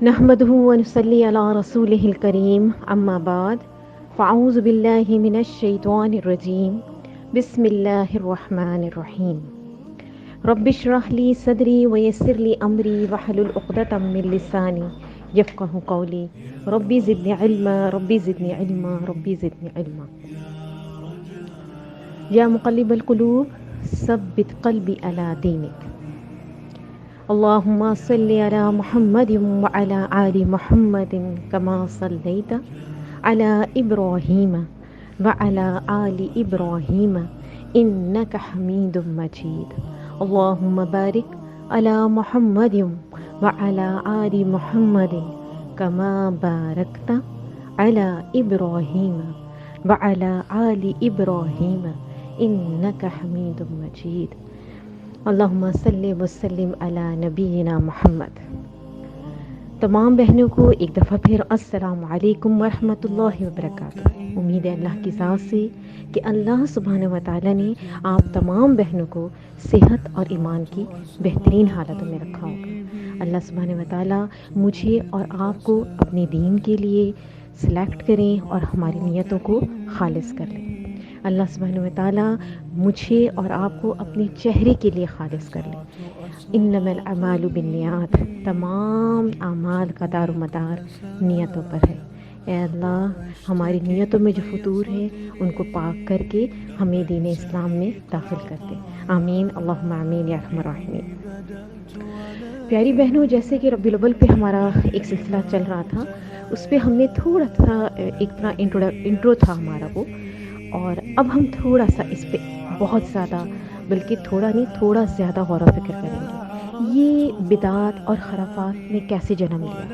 نحمده ونصلي على رسوله الكريم أما بعد فأعوذ بالله من الشيطان الرجيم بسم الله الرحمن الرحيم رب اشرح لي صدري ويسر لي أمري واحلل عقدة من لساني يفقهوا قولي ربي زدني علما ربي زدني علما ربي زدني علما يا مقلب القلوب ثبت قلبي على دينك اللهم صل على محمد وعلى آل محمد كما صليت على إبراهيم وعلى آل إبراهيم إنك حميد مجيد اللهم بارك على محمد وعلى آل محمد كما باركت على إبراهيم وعلى آل إبراهيم إنك حميد مجيد اللہم صلی وسلم علی نبینا محمد۔ تمام بہنوں کو ایک دفعہ پھر السلام علیکم ورحمۃ اللہ وبرکاتہ۔ امید ہے اللہ کی ذات سے کہ اللہ سبحانہ و تعالیٰ نے آپ تمام بہنوں کو صحت اور ایمان کی بہترین حالتوں میں رکھا ہوگا۔ اللہ سبحانہ و تعالیٰ مجھے اور آپ کو اپنے دین کے لیے سلیکٹ کریں اور ہماری نیتوں کو خالص کر لیں۔ اللہ سبحانہ و تعالیٰ مجھے اور آپ کو اپنے چہرے کے لیے خالص کر لیں۔ انما الاعمال بالنیات، تمام اعمال کا دار و مدار نیتوں پر ہے۔ اے اللہ ہماری نیتوں میں جو فطور ہے ان کو پاک کر کے ہمیں دین اسلام میں داخل کر دیں، آمین اللہم آمین یا ارحم الراحمین۔ پیاری بہنوں، جیسے کہ ربیع الاول پہ ہمارا ایک سلسلہ چل رہا تھا، اس پہ ہم نے تھوڑا سا ایک طرح انٹرو تھا ہمارا وہ، اور اب ہم تھوڑا سا اس پہ بہت زیادہ، بلکہ تھوڑا نہیں تھوڑا زیادہ غور و فکر کریں گے۔ یہ بدعات اور خرافات نے کیسے جنم لیا،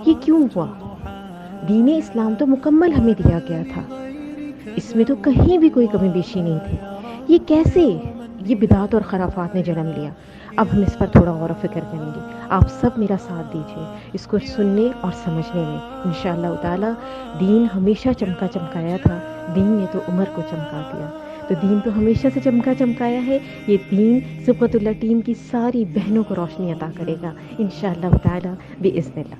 یہ کیوں ہوا؟ دین اسلام تو مکمل ہمیں دیا گیا تھا، اس میں تو کہیں بھی کوئی کمی بیشی نہیں تھی، یہ کیسے یہ بدعات اور خرافات نے جنم لیا؟ اب ہم اس پر تھوڑا غور و فکر کریں گے۔ آپ سب میرا ساتھ دیجیے اس کو سننے اور سمجھنے میں۔ انشاءاللہ تعالیٰ دین ہمیشہ چمکا چمکایا تھا، دین نے تو عمر کو چمکا دیا، تو دین تو ہمیشہ سے چمکا چمکایا ہے، یہ دین صبغۃ اللہ ٹیم کی ساری بہنوں کو روشنی عطا کرے گا انشاءاللہ تعالیٰ باذن اللہ۔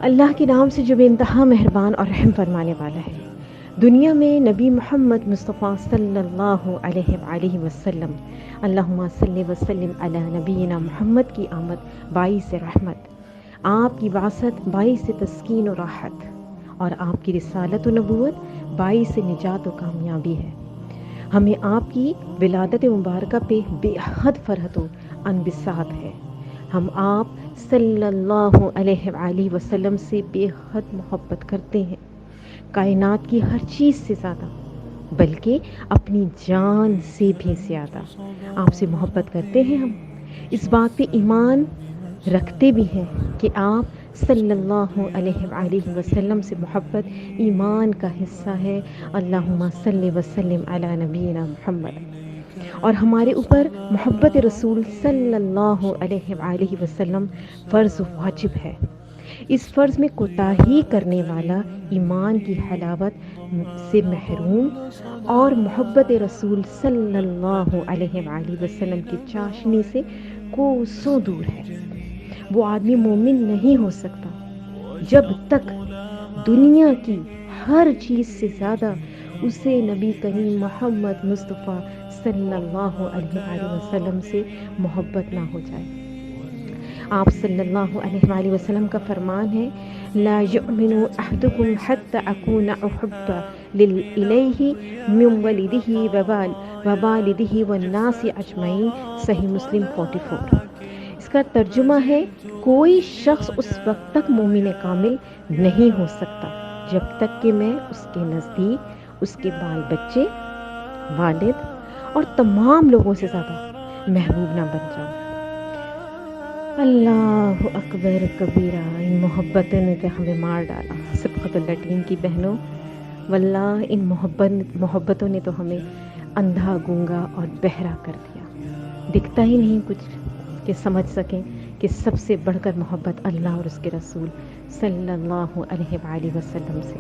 اللہ کے نام سے جو بے انتہا مہربان اور رحم فرمانے والا ہے۔ دنیا میں نبی محمد مصطفیٰ صلی اللہ علیہ وآلہ وسلم، اللہم صلی وسلم علی نبینا محمد کی آمد باعث رحمت، آپ کی بعثت باعث تسکین و راحت، اور آپ کی رسالت و نبوت باعث نجات و کامیابی ہے۔ ہمیں آپ کی ولادت مبارکہ پہ بے حد فرحت و انبساط ہے۔ ہم آپ صلی اللہ علیہ وآلہ وسلم سے بے حد محبت کرتے ہیں، کائنات کی ہر چیز سے زیادہ، بلکہ اپنی جان سے بھی زیادہ آپ سے محبت کرتے ہیں۔ ہم اس بات پہ ایمان رکھتے بھی ہیں کہ آپ صلی اللہ علیہ وآلہ وسلم سے محبت ایمان کا حصہ ہے۔ اللہم صلی وسلم علی نبینا محمد۔ اور ہمارے اوپر محبت رسول صلی اللہ علیہ وآلہ وسلم فرض و واجب ہے۔ اس فرض میں کوتاہی کرنے والا ایمان کی حلاوت سے محروم اور محبت رسول صلی اللہ علیہ وآلہ وسلم کی چاشنی سے کوسوں دور ہے۔ وہ آدمی مومن نہیں ہو سکتا جب تک دنیا کی ہر چیز سے زیادہ اسے نبی کریم محمد مصطفیٰ صلی اللہ علیہ وآلہ وسلم سے محبت نہ ہو جائے۔ آپ صلی اللہ علیہ وآلہ وسلم کا فرمان ہے، لا یؤمن احدکم حتی اکون احب الیہ من ولدہ ووالدہ والناس اجمعین، صحیح مسلم 44۔ اس کا ترجمہ ہے، کوئی شخص اس وقت تک مومن کامل نہیں ہو سکتا جب تک کہ میں اس کے نزدیک اس کے بال بچے، والد اور تمام لوگوں سے زیادہ محبوب نہ بن جاؤں۔ اللہ اکبر کبیرہ، ان محبتوں نے تو ہمیں مار ڈالا۔ صبغۃ اللہ ٹیم کی بہنوں، واللہ ان محبتوں نے تو ہمیں اندھا گونگا اور بہرا کر دیا، دکھتا ہی نہیں کچھ کہ سمجھ سکیں کہ سب سے بڑھ کر محبت اللہ اور اس کے رسول صلی اللہ علیہ وآلہ وسلم سے۔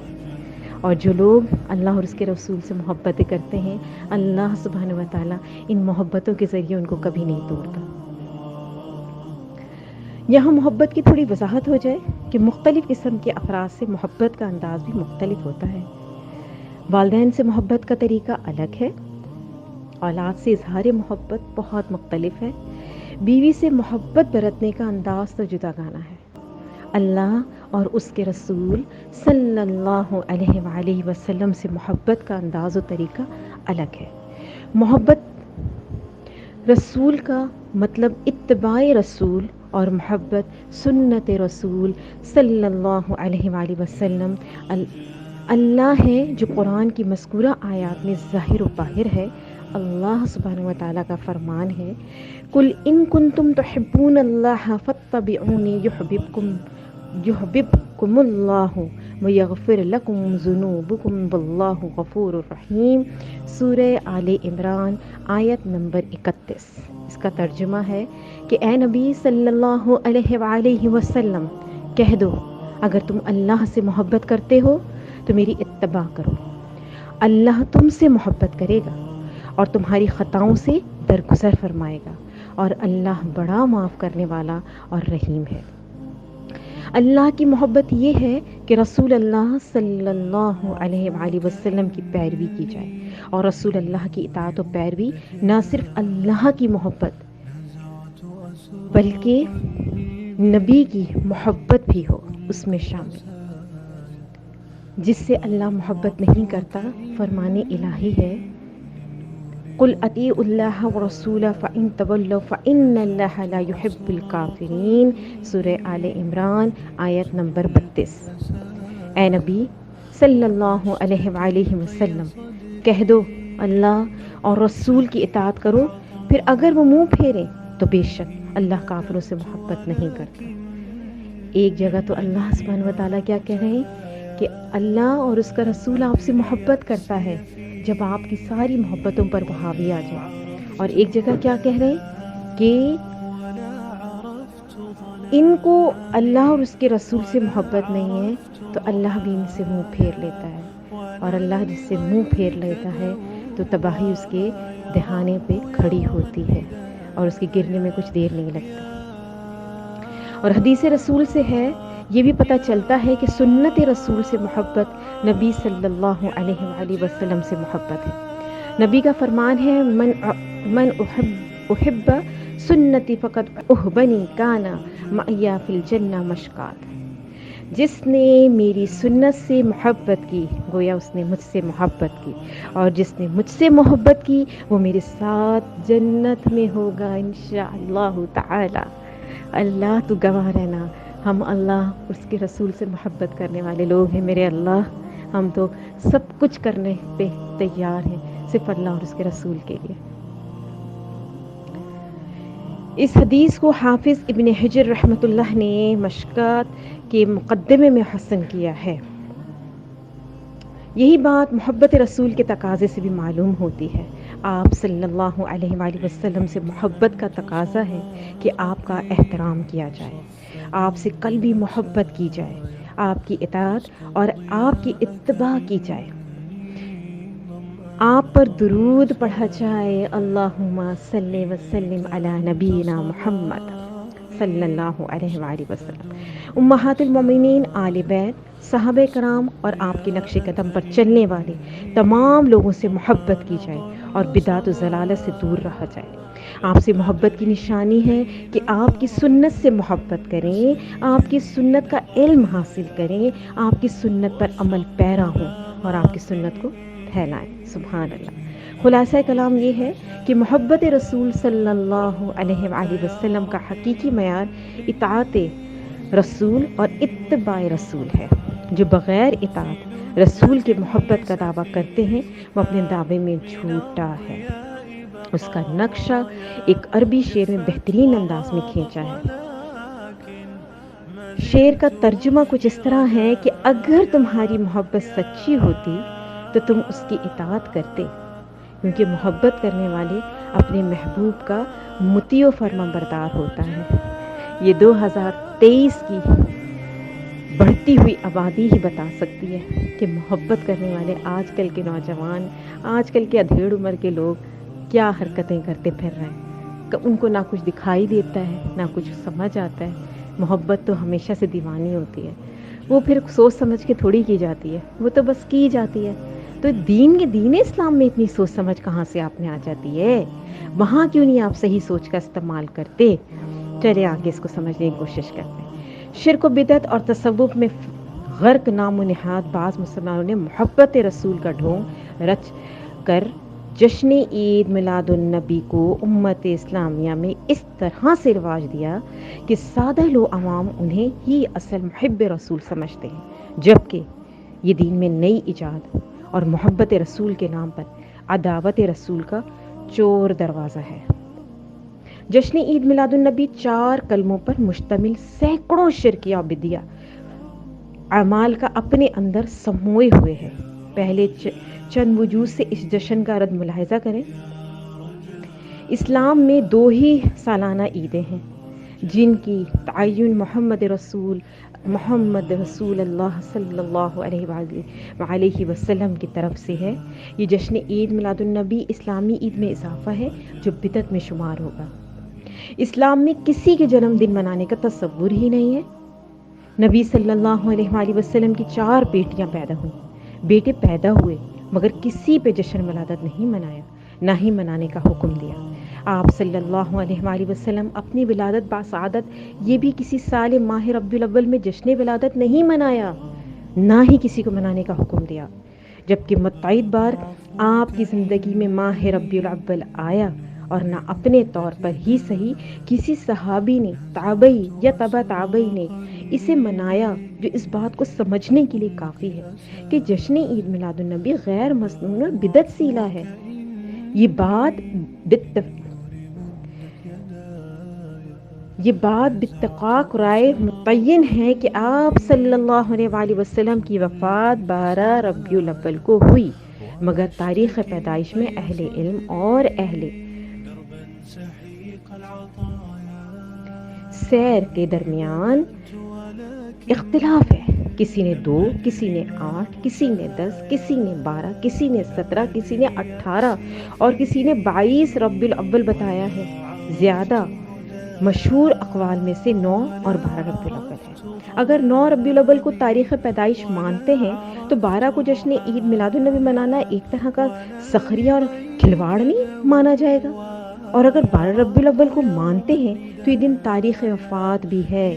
اور جو لوگ اللہ اور اس کے رسول سے محبتیں کرتے ہیں، اللہ سبحانہ و تعالیٰ ان محبتوں کے ذریعے ان کو کبھی نہیں توڑتا۔ یہاں محبت کی تھوڑی وضاحت ہو جائے کہ مختلف قسم کے افراد سے محبت کا انداز بھی مختلف ہوتا ہے۔ والدین سے محبت کا طریقہ الگ ہے، اولاد سے اظہار محبت بہت مختلف ہے، بیوی سے محبت برتنے کا انداز تو جدا گانا ہے، اللہ اور اس کے رسول صلی اللہ علیہ وآلہ وسلم سے محبت کا انداز و طریقہ الگ ہے۔ محبت رسول کا مطلب اتباع رسول اور محبت سنت رسول صلی اللہ علیہ وآلہ وسلم اللہ ہے جو قرآن کی مذکورہ آیات میں ظاہر و باہر ہے۔ اللہ سبحانہ و تعالیٰ کا فرمان ہے، قُلْ إِن كُنتُمْ تُحِبُّونَ اللَّهَ فَاتَّبِعُونِي يُحْبِبْكُمُ اللَّهُ وَيَغْفِرْ لَكُمْ ذُنُوبَكُمْ وَاللَّهُ غَفُورٌ رَحِيمٌ، سورہ آل عمران آیت نمبر 31۔ اس کا ترجمہ ہے کہ اے نبی صلی اللہ علیہ وآلہ وسلم کہہ دو، اگر تم اللہ سے محبت کرتے ہو تو میری اتباع کرو، اللہ تم سے محبت کرے گا اور تمہاری خطاؤں سے درگزر فرمائے گا، اور اللہ بڑا معاف کرنے والا اور رحیم ہے۔ اللہ کی محبت یہ ہے کہ رسول اللہ صلی اللہ علیہ وآلہ وسلم کی پیروی کی جائے، اور رسول اللہ کی اطاعت و پیروی نہ صرف اللہ کی محبت بلکہ نبی کی محبت بھی ہو اس میں شامل۔ جس سے اللہ محبت نہیں کرتا، فرمان الہی ہے، قُلْ أَطِیعُوا اللَّهَ وَرَسُولَهُ فَإِن تَوَلَّوْا فَإِنَّ اللَّهَ لَا يُحِبُّ الْكَافِرِينَ، سورہ آل عمران آیت نمبر 32۔ اے نبی صلی اللہ علیہ وآلہ وسلم کہہ دو، اللہ اور رسول کی اطاعت کرو، پھر اگر وہ منہ پھیریں تو بے شک اللہ کافروں سے محبت نہیں کرتا۔ ایک جگہ تو اللہ سبحانہ و تعالیٰ کیا کہہ رہے ہیں کہ اللہ اور اس کا رسول آپ سے محبت کرتا ہے جب آپ کی ساری محبتوں پر وہ حاوی آ جائے، اور ایک جگہ کیا کہہ رہے ہیں کہ ان کو اللہ اور اس کے رسول سے محبت نہیں ہے تو اللہ بھی ان سے منہ پھیر لیتا ہے، اور اللہ جس سے منہ پھیر لیتا ہے تو تباہی اس کے دہانے پہ کھڑی ہوتی ہے اور اس کے گرنے میں کچھ دیر نہیں لگتا۔ اور حدیث رسول سے ہے، یہ بھی پتہ چلتا ہے کہ سنت رسول سے محبت نبی صلی اللہ علیہ وآلہ وسلم سے محبت ہے۔ نبی کا فرمان ہے، من احب سنتی فقط احبنی کانا معیا فی الجنہ مشکات، جس نے میری سنت سے محبت کی گویا اس نے مجھ سے محبت کی، اور جس نے مجھ سے محبت کی وہ میرے ساتھ جنت میں ہوگا انشاءاللہ تعالی۔ اللہ تو گواہ رہنا، ہم اللہ اس کے رسول سے محبت کرنے والے لوگ ہیں میرے اللہ، ہم تو سب کچھ کرنے پہ تیار ہیں صرف اللہ اور اس کے رسول کے لیے۔ اس حدیث کو حافظ ابن حجر رحمۃ اللہ نے مشکات کے مقدمے میں حسن کیا ہے۔ یہی بات محبت رسول کے تقاضے سے بھی معلوم ہوتی ہے۔ آپ صلی اللہ علیہ وآلہ وسلم سے محبت کا تقاضا ہے کہ آپ کا احترام کیا جائے، آپ سے قلبی محبت کی جائے، آپ کی اطاعت اور آپ کی اتباع کی جائے، آپ پر درود پڑھا جائے، اللہم صلی وسلم علی نبینا محمد صلی اللہ علیہ وآلہ وسلم۔ امہات المومنین، آل بیت، صحابہ کرام اور آپ کے نقش قدم پر چلنے والے تمام لوگوں سے محبت کی جائے اور بدعت و ضلالت سے دور رہا جائے۔ آپ سے محبت کی نشانی ہے کہ آپ کی سنت سے محبت کریں، آپ کی سنت کا علم حاصل کریں، آپ کی سنت پر عمل پیرا ہوں اور آپ کی سنت کو پھیلائیں۔ سبحان اللہ۔ خلاصہ کلام یہ ہے کہ محبت رسول صلی اللہ علیہ وآلہ وسلم کا حقیقی معیار اطاعت رسول اور اتباع رسول ہے۔ جو بغیر اطاعت رسول کے محبت کا دعویٰ کرتے ہیں وہ اپنے دعوے میں جھوٹا ہے۔ اس کا نقشہ ایک عربی شعر میں بہترین انداز میں کھینچا ہے۔ شعر کا ترجمہ کچھ اس طرح ہے کہ اگر تمہاری محبت سچی ہوتی تو تم اس کی اطاعت کرتے، کیونکہ محبت کرنے والے اپنے محبوب کا مطیع و فرما بردار ہوتا ہے۔ یہ 2023 کی بڑھتی ہوئی آبادی ہی بتا سکتی ہے کہ محبت کرنے والے آج کل کے نوجوان، آج کل کے ادھیڑ عمر کے لوگ کیا حرکتیں کرتے پھر رہے ہیں، کہ ان کو نہ کچھ دکھائی دیتا ہے نہ کچھ سمجھ آتا ہے۔ محبت تو ہمیشہ سے دیوانی ہوتی ہے، وہ پھر سوچ سمجھ کے تھوڑی کی جاتی ہے، وہ تو بس کی جاتی ہے۔ تو دین اسلام میں اتنی سوچ سمجھ کہاں سے آپ میں آ جاتی ہے؟ وہاں کیوں نہیں آپ صحیح سوچ کا استعمال کرتے؟ چلے آگے اس کو سمجھنے کی کوشش کرتے ہیں۔ شرک و بدعت اور تصوف میں غرق نام و نہاد بعض مسلمانوں نے محبت رسول کا ڈھونگ رچ کر جشن عید میلاد النبی کو امت اسلامیہ میں اس طرح سے رواج دیا کہ سادہ لو عوام انہیں ہی اصل محب رسول سمجھتے ہیں، جبکہ یہ دین میں نئی ایجاد اور محبت رسول کے نام پر عداوت رسول کا چور دروازہ ہے۔ جشن عید میلاد النبی 4 کلموں پر مشتمل سینکڑوں شرکیہ و بدعہ اعمال کا اپنے اندر سموئے ہوئے ہے۔ پہلے چند وجوہ سے اس جشن کا رد ملاحظہ کریں۔ اسلام میں 2 ہی سالانہ عیدیں ہیں جن کی تعین محمد رسول اللہ صلی اللہ علیہ وسلم کی طرف سے ہے۔ یہ جشن عید میلاد النبی اسلامی عید میں اضافہ ہے جو بدعت میں شمار ہوگا۔ اسلام میں کسی کے جنم دن منانے کا تصور ہی نہیں ہے۔ نبی صلی اللہ علیہ وآلہ وسلم کی 4 بیٹیاں پیدا ہوئیں، بیٹے پیدا ہوئے، مگر کسی پہ جشن ولادت نہیں منایا، نہ ہی منانے کا حکم دیا۔ آپ صلی اللہ علیہ وآلہ وسلم اپنی ولادت باسعادت یہ بھی کسی سال ماہ ربیع الاول میں جشن ولادت نہیں منایا، نہ ہی کسی کو منانے کا حکم دیا، جبکہ متعدد بار آپ کی زندگی میں ماہ ربیع الاول آیا اور نہ اپنے طور پر ہی صحیح کسی صحابی نے، تابعی یا تبع تابعی نے اسے منایا، جو اس بات کو سمجھنے کے لیے کافی ہے کہ جشن عید میلاد النبی غیر مسنون اور بدعت سیلا ہے۔ یہ بات باتفاق رائے متعین ہے کہ آپ صلی اللہ علیہ وآلہ وسلم کی وفات 12 ربیع الاول کو ہوئی، مگر تاریخ پیدائش میں اہل علم اور اہل سیر کے درمیان اختلاف ہے۔ کسی نے 2، کسی نے 8، کسی نے 10، کسی نے 12، کسی نے 17، کسی نے 18 اور کسی نے 22 ربیع الاول بتایا ہے۔ زیادہ مشہور اقوال میں سے 9 اور 12 ربیع الاول ہے۔ اگر 9 ربیع الاول کو تاریخ پیدائش مانتے ہیں تو 12 کو جشن عید میلاد النبی منانا ایک طرح کا سخریہ اور کھلواڑ نہیں مانا جائے گا؟ اور اگر 12 ربیع الاول کو مانتے ہیں تو یہ دن تاریخ وفات بھی ہے۔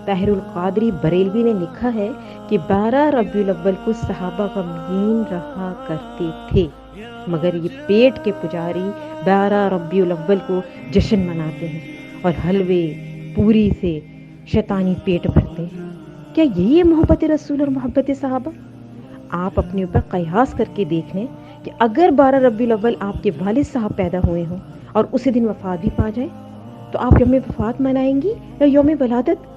طاہر القادری بریلوی نے لکھا ہے کہ 12 ربیع الاول کو صحابہ غمگین رہا کرتے تھے، مگر یہ پیٹ کے پجاری 12 ربیع الاول کو جشن مناتے ہیں اور حلوے پوری سے شیطانی پیٹ بھرتے ہیں۔ کیا یہی ہے محبت رسول اور محبت صحابہ؟ آپ اپنے اوپر قیاس کر کے دیکھ لیں کہ اگر 12 ربیع الاول آپ کے والد صاحب پیدا ہوئے ہوں اور اسی دن وفات بھی پا جائیں تو آپ یوم وفات منائیں گی یا یوم ولادت؟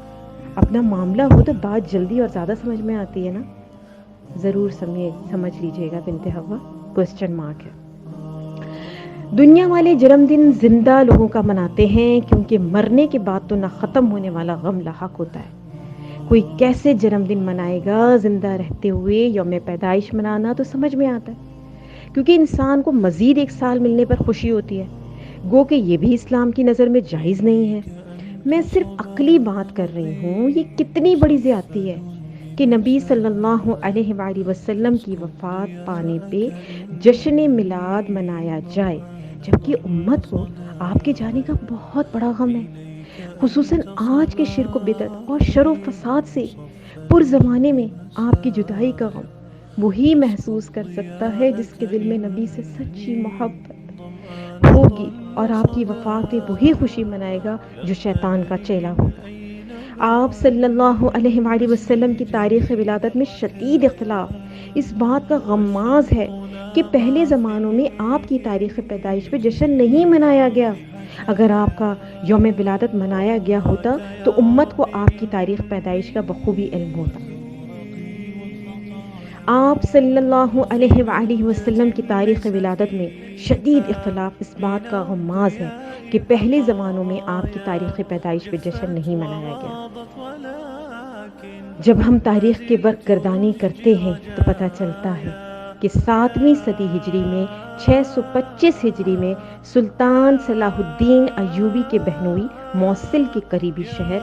اپنا معاملہ ہو تو بات جلدی اور زیادہ سمجھ میں آتی ہے نا؟ ضرور سمجھ لیجئے گا بنت حوا، کوسچن مارک ہے۔ دنیا والے جنم دن زندہ لوگوں کا مناتے ہیں کیونکہ مرنے کے بعد تو نہ ختم ہونے والا غم لاحق ہوتا ہے۔ کوئی کیسے جنم دن منائے گا؟ زندہ رہتے ہوئے یوم پیدائش منانا تو سمجھ میں آتا ہے، کیونکہ انسان کو مزید 1 سال ملنے پر خوشی ہوتی ہے، گو کہ یہ بھی اسلام کی نظر میں جائز نہیں ہے۔ میں صرف عقلی بات کر رہی ہوں۔ یہ کتنی بڑی زیادتی ہے کہ نبی صلی اللہ علیہ وآلہ وسلم کی وفات پانے پہ جشن میلاد منایا جائے، جبکہ امت کو آپ کے جانے کا بہت بڑا غم ہے، خصوصاً آج کے شرک و بدعت اور شر و فساد سے پر زمانے میں آپ کی جدائی کا غم وہی محسوس کر سکتا ہے جس کے دل میں نبی سے سچی محبت ہوگی، اور آپ کی وفات پہ وہی خوشی منائے گا جو شیطان کا چیلا ہوگا۔ آپ صلی اللہ علیہ وآلہ وسلم کی تاریخ ولادت میں شدید اختلاف اس بات کا غماز ہے کہ پہلے زمانوں میں آپ کی تاریخ پیدائش پہ جشن نہیں منایا گیا۔ اگر آپ کا یوم ولادت منایا گیا ہوتا تو امت کو آپ کی تاریخ پیدائش کا بخوبی علم ہوتا۔ آپ صلی اللہ علیہ وآلہ وسلم کی تاریخ ولادت میں شدید اختلاف اس بات کا غماز ہے کہ پہلے زمانوں میں آپ کی تاریخ پیدائش پہ جشن نہیں منایا گیا۔ جب ہم تاریخ کے برق گردانی کرتے ہیں تو پتہ چلتا ہے کہ 7ویں صدی ہجری میں 625 ہجری میں سلطان صلاح الدین ایوبی کے بہنوئی موصل کے قریبی شہر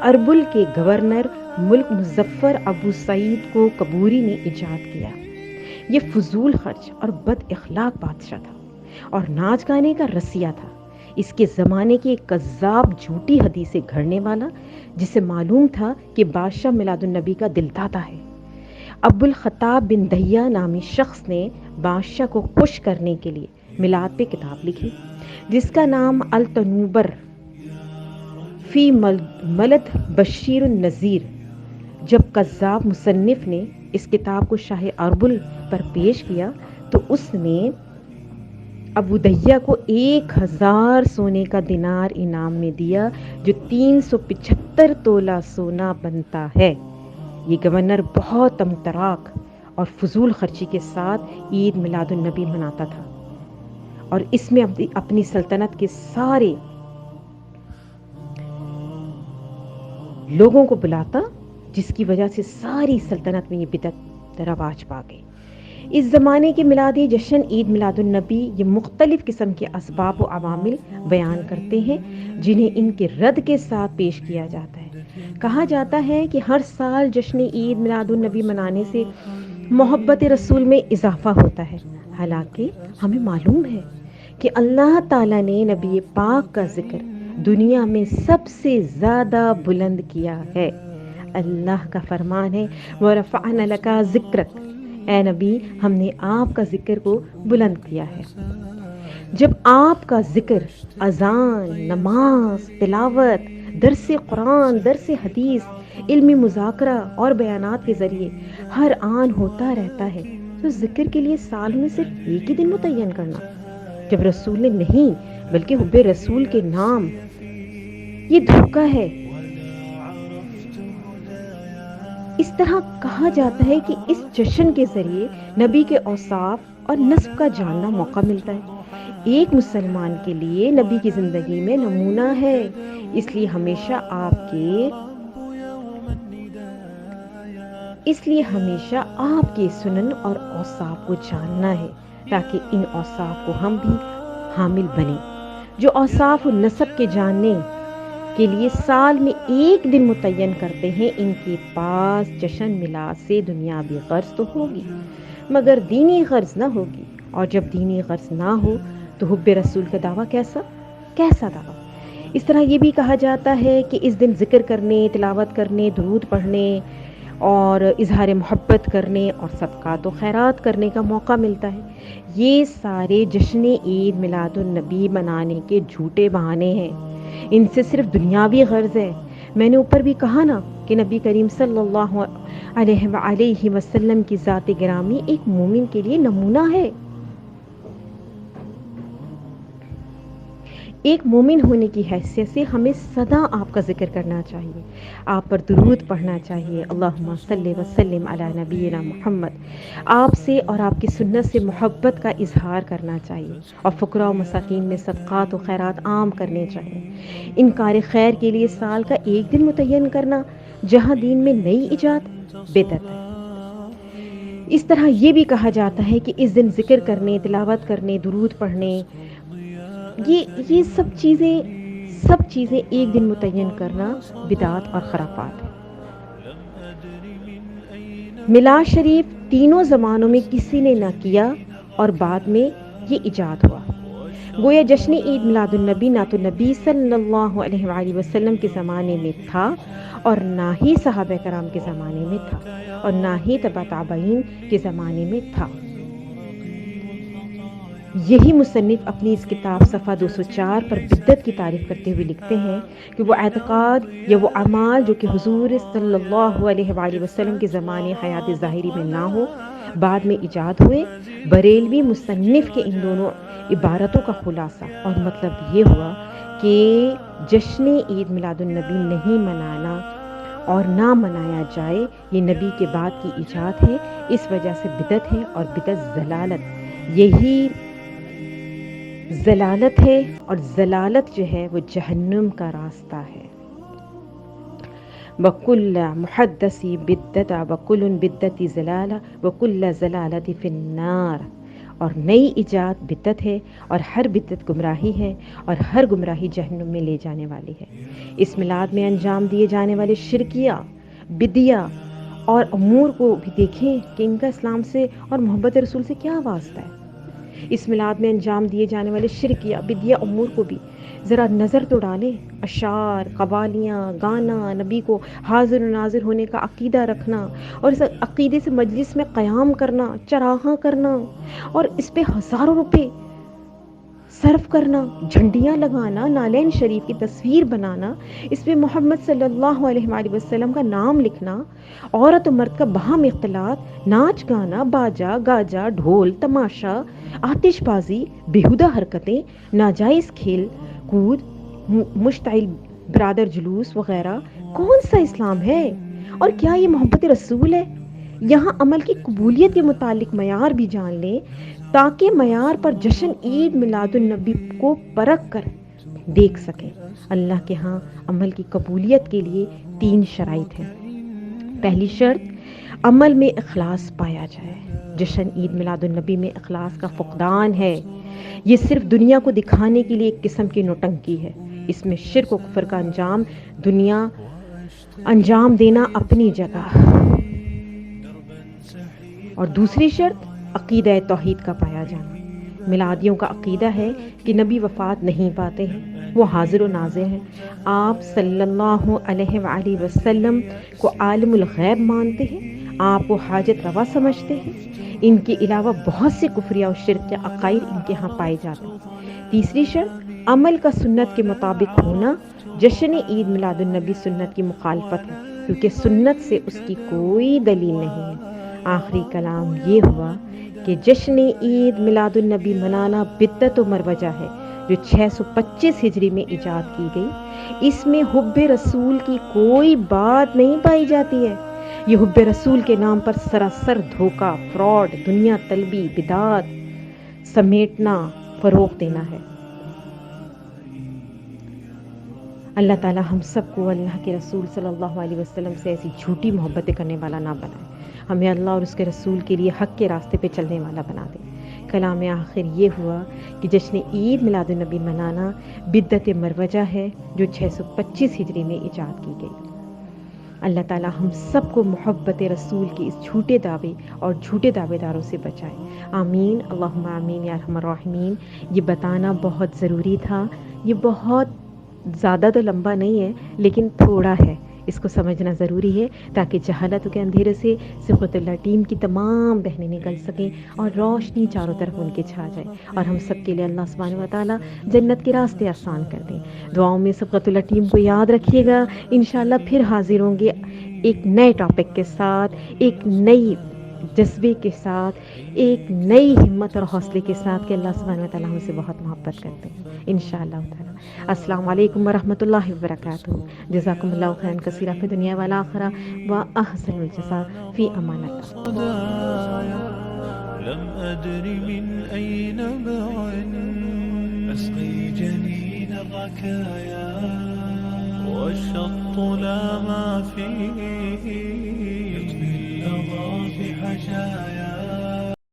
اربل کے گورنر ملک مظفر ابو سعید کو کبوری نے ایجاد کیا۔ یہ فضول خرچ اور بد اخلاق بادشاہ تھا اور ناچ گانے کا رسیا تھا۔ اس کے زمانے کی ایک کذاب جھوٹی حدیثیں گھڑنے والا، جسے معلوم تھا کہ بادشاہ میلاد النبی کا دل داتا ہے۔ ابو الخطاب بن دہیہ نامی شخص نے بادشاہ کو خوش کرنے کے لیے میلاد پہ کتاب لکھی، جس کا نام التنوبر فی ملد بشیر النذیر۔ جب کذاب مصنف نے اس کتاب کو شاہ اربل پر پیش کیا تو اس نے ابو دہیہ کو 1000 سونے کا دینار انعام میں دیا، جو 375 تولہ سونا بنتا ہے۔ یہ گورنر بہت تمتراک اور فضول خرچی کے ساتھ عید میلاد النبی مناتا تھا اور اس میں اپنی سلطنت کے سارے لوگوں کو بلاتا، جس کی وجہ سے ساری سلطنت میں یہ بدعت رواج پا گئی۔ اس زمانے کے میلادی جشن عید میلاد النبی یہ مختلف قسم کے اسباب و عوامل بیان کرتے ہیں، جنہیں ان کے رد کے ساتھ پیش کیا جاتا ہے۔ کہا جاتا ہے کہ ہر سال جشن عید میلاد النبی منانے سے محبت رسول میں اضافہ ہوتا ہے، حالانکہ ہمیں معلوم ہے کہ اللہ تعالیٰ نے نبی پاک کا ذکر دنیا میں سب سے زیادہ بلند کیا ہے۔ اللہ کا فرمان ہے وَرَفَعْنَا لَكَ ذِكْرَكَ، اے نبی ہم نے آپ کا ذکر کو بلند کیا ہے۔ جب آپ کا ذکر اذان، نماز، تلاوت، درس قرآن، درس حدیث، علمی مذاکرہ اور بیانات کے ذریعے ہر آن ہوتا رہتا ہے تو ذکر کے لیے سال میں صرف ایک ہی دن متعین کرنا، جب رسول نے نہیں بلکہ حب رسول کے نام، یہ دھوکہ ہے۔ اس طرح کہا جاتا ہے کہ اس جشن کے ذریعے نبی کے اوصاف اور نسب کا جاننا موقع ملتا ہے۔ ایک مسلمان کے لیے نبی کی زندگی میں نمونہ ہے، اس لیے ہمیشہ آپ کے سنن اور اوصاف کو جاننا ہے، تاکہ ان اوصاف کو ہم بھی حامل بنیں۔ جو اوصاف و نسب کے جاننے کے لیے سال میں ایک دن متعین کرتے ہیں، ان کے پاس جشن میلاد سے دنیاوی غرض تو ہوگی مگر دینی غرض نہ ہوگی، اور جب دینی غرض نہ ہو تو حب رسول کا دعویٰ کیسا دعویٰ۔ اس طرح یہ بھی کہا جاتا ہے کہ اس دن ذکر کرنے، تلاوت کرنے، درود پڑھنے اور اظہار محبت کرنے اور صدقات و خیرات کرنے کا موقع ملتا ہے۔ یہ سارے جشن عید میلاد النبی منانے کے جھوٹے بہانے ہیں، ان سے صرف دنیاوی غرض ہے۔ میں نے اوپر بھی کہا نا کہ نبی کریم صلی اللہ علیہ وسلم کی ذات گرامی ایک مومن کے لیے نمونہ ہے۔ ایک مومن ہونے کی حیثیت سے ہمیں سدا آپ کا ذکر کرنا چاہیے، آپ پر درود پڑھنا چاہیے، اللہم صلی وسلم علی نبینا محمد۔ آپ سے اور آپ کی سنت سے محبت کا اظہار کرنا چاہیے اور فقراء و مساکین میں صدقات و خیرات عام کرنے چاہیے۔ انکار خیر کے لیے سال کا ایک دن متعین کرنا جہاں دین میں نئی ایجاد بدعت ہے۔ اس طرح یہ بھی کہا جاتا ہے کہ اس دن ذکر کرنے، تلاوت کرنے، درود پڑھنے، یہ سب چیزیں ایک دن متعین کرنا بدعت اور خرافات ہے۔ میلاد شریف تینوں زمانوں میں کسی نے نہ کیا اور بعد میں یہ ایجاد ہوا۔ گویا جشن عید میلاد النبی نہ تو نبی صلی اللہ علیہ وآلہ وسلم کے زمانے میں تھا اور نہ ہی صحابہ کرام کے زمانے میں تھا اور نہ ہی تبع تابعین کے زمانے میں تھا۔ یہی مصنف اپنی اس کتاب صفحہ 204 پر بدعت کی تعریف کرتے ہوئے لکھتے ہیں کہ وہ اعتقاد یا وہ اعمال جو کہ حضور صلی اللہ علیہ وآلہ وسلم کے زمانے حیات ظاہری میں نہ ہو، بعد میں ایجاد ہوئے۔ بریلوی مصنف کے ان دونوں عبارتوں کا خلاصہ اور مطلب یہ ہوا کہ جشن عید میلاد النبی نہیں منانا اور نہ منایا جائے، یہ نبی کے بعد کی ایجاد ہے، اس وجہ سے بدعت ہے اور بدعت ضلالت، یہی ضلالت ہے اور ضلالت جو ہے وہ جہنم کا راستہ ہے۔ وکل محدثی بدعۃ وکل بدعت ضلالہ وکل ضلالۃ فی النار، اور نئی ایجاد بدعت ہے اور ہر بدعت گمراہی ہے اور ہر گمراہی جہنم میں لے جانے والی ہے۔ اس میلاد میں انجام دیے جانے والے شرکیہ، بدعہ اور امور کو بھی دیکھیں کہ ان کا اسلام سے اور محبت رسول سے کیا واسطہ ہے۔ اس میلاد میں انجام دیے جانے والے شرکیہ، بدعہ امور کو بھی ذرا نظر تو ڈالیں۔ اشعار، قوالیاں، گانا، نبی کو حاضر و ناظر ہونے کا عقیدہ رکھنا اور اس عقیدے سے مجلس میں قیام کرنا، چراغاں کرنا اور اس پہ ہزاروں روپے صرف کرنا، جھنڈیاں لگانا، نالین شریف کی تصویر بنانا، اس پہ محمد صلی اللہ علیہ وآلہ وسلم کا نام لکھنا، عورت و مرد کا باہم اختلاط، ناچ گانا، باجا گاجا، ڈھول تماشا، آتش بازی، بیہودہ حرکتیں، ناجائز کھیل کود، مشتعل برادر جلوس وغیرہ، کون سا اسلام ہے؟ اور کیا یہ محبت رسول ہے؟ یہاں عمل کی قبولیت کے متعلق معیار بھی جان لیں تاکہ معیار پر جشن عید میلاد النبی کو پرکھ کر دیکھ سکیں۔ اللہ کے ہاں عمل کی قبولیت کے لیے 3 شرائط ہیں۔ پہلی شرط، عمل میں اخلاص پایا جائے۔ جشن عید میلاد النبی میں اخلاص کا فقدان ہے۔ یہ صرف دنیا کو دکھانے کے لیے ایک قسم کی نوٹنکی ہے۔ اس میں شرک و کفر کا انجام دینا اپنی جگہ۔ اور دوسری شرط، عقیدہ توحید کا پایا جانا۔ میلادیوں کا عقیدہ ہے کہ نبی وفات نہیں پاتے ہیں، وہ حاضر و ناظر ہیں۔ آپ صلی اللہ علیہ وآلہ وسلم کو عالم الغیب مانتے ہیں، آپ کو حاجت روا سمجھتے ہیں۔ ان کے علاوہ بہت سے کفریہ و شرک کے عقائد ان کے ہاں پائے جاتے ہیں۔ تیسری شرط، عمل کا سنت کے مطابق ہونا۔ جشن عید میلاد النبی سنت کی مخالفت ہے کیونکہ سنت سے اس کی کوئی دلیل نہیں ہے۔ آخری کلام یہ ہوا کہ جشن عید میلاد النبی منانا بدعت و مروجہ ہے جو 625 ہجری میں ایجاد کی گئی۔ اس میں حب رسول کی کوئی بات نہیں پائی جاتی ہے۔ یہ حب رسول کے نام پر سراسر دھوکہ، فراڈ، دنیا طلبی، بدعات سمیٹنا، فروغ دینا ہے۔ اللہ تعالی ہم سب کو اللہ کے رسول صلی اللہ علیہ وسلم سے ایسی جھوٹی محبتیں کرنے والا نہ بنائے۔ ہمیں اللہ اور اس کے رسول کے لیے حق کے راستے پہ چلنے والا بنا دے۔ کلام آخر یہ ہوا کہ جشن عید میلاد النبی منانا بدعت مروجہ ہے جو 625 ہجری میں ایجاد کی گئی۔ اللہ تعالی ہم سب کو محبت رسول کے اس جھوٹے دعوے اور جھوٹے دعوے داروں سے بچائے۔ آمین، اللہم آمین یا ارحم الراحمین۔ یہ بتانا بہت ضروری تھا۔ یہ بہت زیادہ تو لمبا نہیں ہے لیکن تھوڑا ہے، اس کو سمجھنا ضروری ہے تاکہ جہالت کے اندھیرے سے صفوت اللہ ٹیم کی تمام بہنیں نکل سکیں اور روشنی چاروں طرف ان کے چھا جائے، اور ہم سب کے لیے اللہ سبحانہ و تعالیٰ جنت کے راستے آسان کر دیں۔ دعاؤں میں صفوت اللہ ٹیم کو یاد رکھیے گا۔ انشاءاللہ پھر حاضر ہوں گے ایک نئے ٹاپک کے ساتھ، ایک نئی جذبے کے ساتھ، ایک نئی ہمت اور حوصلے کے ساتھ کہ اللہ سبحانہ و تعالیٰ ہم سے بہت محبت کرتے ہیں انشاءاللہ تعالیٰ۔ السلام علیکم ورحمۃ اللہ وبرکاتہ۔ جزاکم اللہ خیرا کثیرا فی دنیا والآخرہ واحسن الجزاء فی امان اللہ۔ لم أدر من أين بعد أسقي جنين الركايا والشط لا ما فيه يطوي اللظى في حشايا